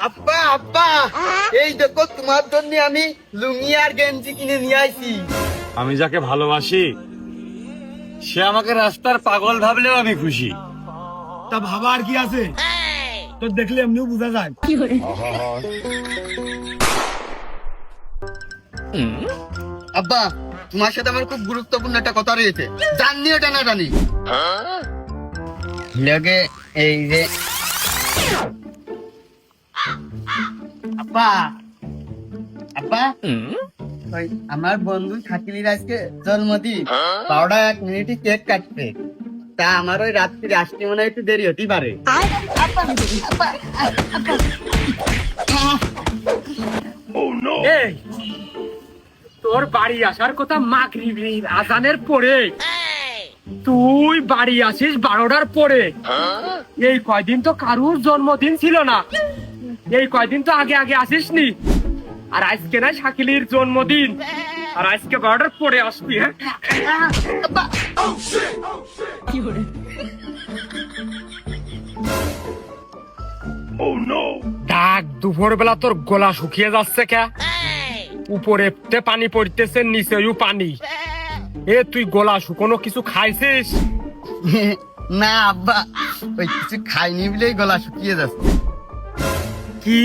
আব্বা আব্বা, এই দেখো তোমার জন্য আমি লুঙ্গি আর গেঞ্জি কিনে নিয়ে আইছি। আমি যাকে ভালোবাসি সে আমাকে রাস্তার পাগল ভাবলেও আমি খুশি। তা ভাবা আর কি আছে, তো দেখলে এমনিও বোঝা যায়। আব্বা, তোমার সাথে আমার খুব গুরুত্বপূর্ণ একটা কথা রয়েছে, জাননি ওটা না জানি লগে এই যে আব্বা আব্বা, ওই আমার বন্ধু শাকিলের আজকে জন্মদিন, 12:01 কেক কাটবে। তা আমার ওই রাত্রি আসতে মনে হয় একটু দেরি হতেই পারে। এই, তোর বাড়ি আসার কথা মাগরিবের আজানের পরে, তুই বাড়ি আসিস 12টার পরে। এই কয়দিন তো কারুর জন্মদিন ছিল না, এই কয়দিন তো আগে আগে আসিস নি। আর আজকে না শাকিলের জন্মদিন, আর আজকে 12টার পরে আসবি। হ্যাঁ, ডাক দুপুর বেলা তোর গলা শুকিয়ে যাচ্ছে কে? উপরে পানি পড়তেছে, নিচেও পানি। এ তুই গলা শুকনো কিছু খাইছিস? না আব্বা, ওই কিছু খাইনি বলেই গলা শুকিয়ে যাচ্ছে। কি?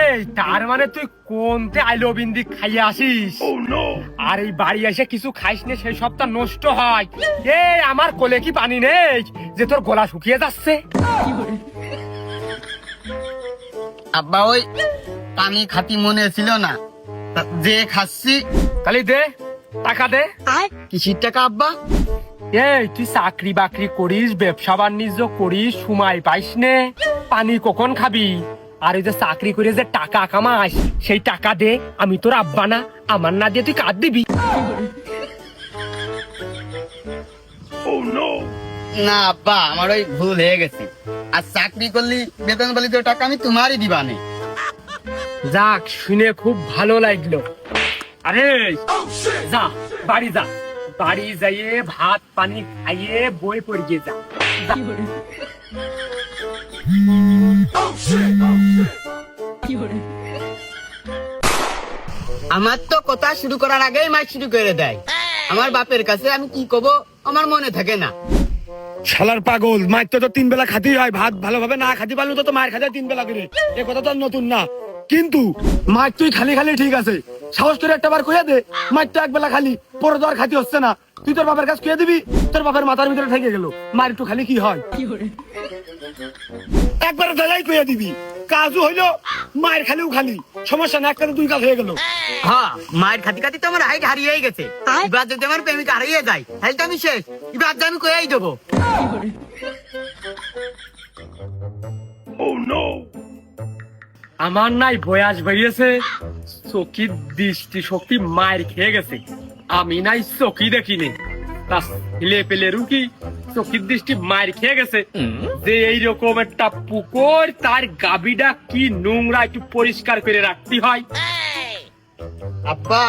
এই তার মানে তুই কোনতে আইলো বিন্দি খাইয়ে আসিস, আর এই বাড়ি এসে কিছু খাইস নে, সেই সবটা নষ্ট হয়। এই আমার কোলে কি পানি নেই যে তোর গলা শুকিয়ে যাচ্ছে? আব্বা, ওই পানি খাতি মনে ছিল না, তা যে খাচ্ছি। তাহলে দে, টাকা দে। কিসির টাকা আব্বা? এই তুই চাকরি বাকরি করিস, ব্যবসা বাণিজ্য করিস, সময় পাইস নে, পানি কখন খাবি? আর ওই যে চাকরি করে যে টাকা কামাস, সেই টাকা দে। আমি তোর আব্বা না, আমার না দিয়ে তুই কাঁদ দিবি? না আব্বা, আমার ওই ভুল হয়ে গেছে। আর চাকরি করলি বেতন বলি তো টাকা আমি তোমারই দিবানে। যাক, শুনে খুব ভালো লাগলো। আরে যা, বাড়ি যা, বাড়ি যাইয়ে ভাত পানি খাইয়ে বই পড়িয়ে যা। আমার তো কথা শুরু করার আগেই মাইক শুরু করে দেয়। আমার বাপের কাছে আমি কি কব আমার মনে থাকে না। শালার পাগল, মায়ের তো 3 বেলা খাতেই হয়, ভাত ভালোভাবে না খাতে পারলে তো মায়ের খাতে 3 বেলা করে। এ কথা তো আর নতুন না, কিন্তু মায়ের তুই খালি খালি ঠিক আছে, সাহস করে একটা বার কইয়া দে। মায়ের তো 1 বেলা খালি, পরে তো আর খাতি হচ্ছে না। তুই তোর বাপের কাছে কইয়া দিবি, তোর বাপের মাথার ভিতরে ঠেকে গেল মায়ের একটু খালি কি হয়। একবার দাদাই কইয়া দিবি, কাজও হইলো, মায়ের খালিও খালি, সমস্যা না, একটা 2 কাজ হয়ে গেল। হ্যাঁ, মায়ের খাতি খাতি তো আমার হাইট হারিয়েই গেছে। এবার যদি আমার প্রেমিক হারিয়ে যায় তাহলে তো আমি শেষ। এবার আমি কইয়াই দেবো। আমার নাই বয়াস বেরিয়েছে, চকির দৃষ্টি শক্তি মায়ের খেয়ে গেছে। আমি নাই চকি দেখিনি, তা ছেলে পেলে রুকি চকির দৃষ্টি মায়ের খেয়ে গেছে। যে এইরকম একটা পুকুর, তার গাবিটা কি নোংরা, একটু পরিষ্কার করে রাখতে হয়। আব্বা,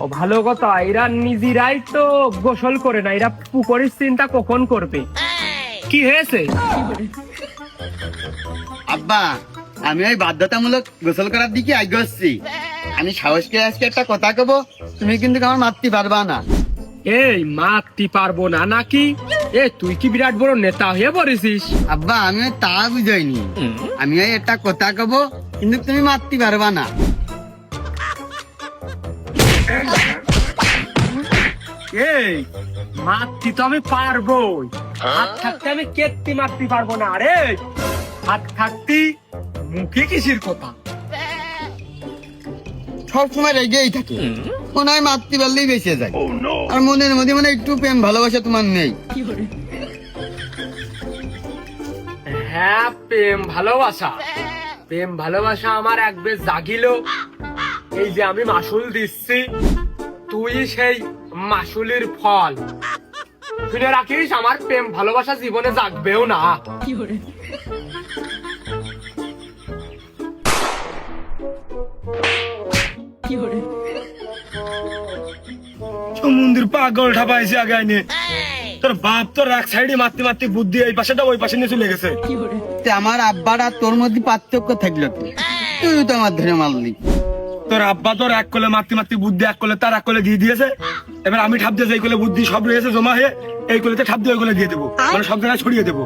ও ভালো কথা, এরা নিজেরাই তো গোসল করে না, এরা পুকুরের চিন্তা কখন করবে? কি হয়েছে? আব্বা, আমি ওই বাধ্যতামূলক গোসল করার দিকে আগ্রহী। আমি সাহস করে আজকে একটা কথা কব, তুমি কিন্তু আমার মারতে পারবা না। এই মারতে পারবো না নাকি? এ তুই কি বিরাট বড় নেতা হয়ে পড়েছিস? আব্বা, আমি ওই তা বুঝাইনি। আমি ওই একটা কথা কব, কিন্তু তুমি মারতে পারবা না। এই মারতে তো আমি পারবো, হাত থাকতে আমি কেটে মারতে পারবো না। আরে হাত থাকতে মুখে কিসের কথা? সবসময় রেগেই থাকে, মনে হয় মারতে পারলেই বেঁচে যায়। আর মনের মধ্যে মানে একটু প্রেম ভালোবাসা তোমার নেই। হ্যাঁ, প্রেম ভালোবাসা, প্রেম ভালোবাসা আমার একবার জাগিল। এই যে আমি মাসুল দিচ্ছি, তুই সেই মাসুলের ফল। শুনে রাখিস, আমার প্রেম ভালোবাসা জীবনে জাগবেও না। সমুদ্র পাগল ঠাপাইছে আগাইনে, তোর বাপ তোর এক সাইডে মারতে মারতে বুদ্ধি এই পাশেটা ওই পাশে নিয়ে চলে গেছে। তে আমার আব্বার আর তোর মধ্যে পার্থক্য থাকলো কি? তুই তো আমার ধরে মারলি। তোর আব্বা তোর এক কোলে মারতে মারতে বুদ্ধি এক কোলে তার এক কোলে দিয়ে দিয়েছে। এবার আমি ঠাপ দিয়েছি এই কোলে বুদ্ধি সব রয়েছে জমা হয়ে এই কোলেতে ঠাপ দিয়ে ওই কোলে দিয়ে দেবো, মানে সব জায়গায় ছড়িয়ে দেবো।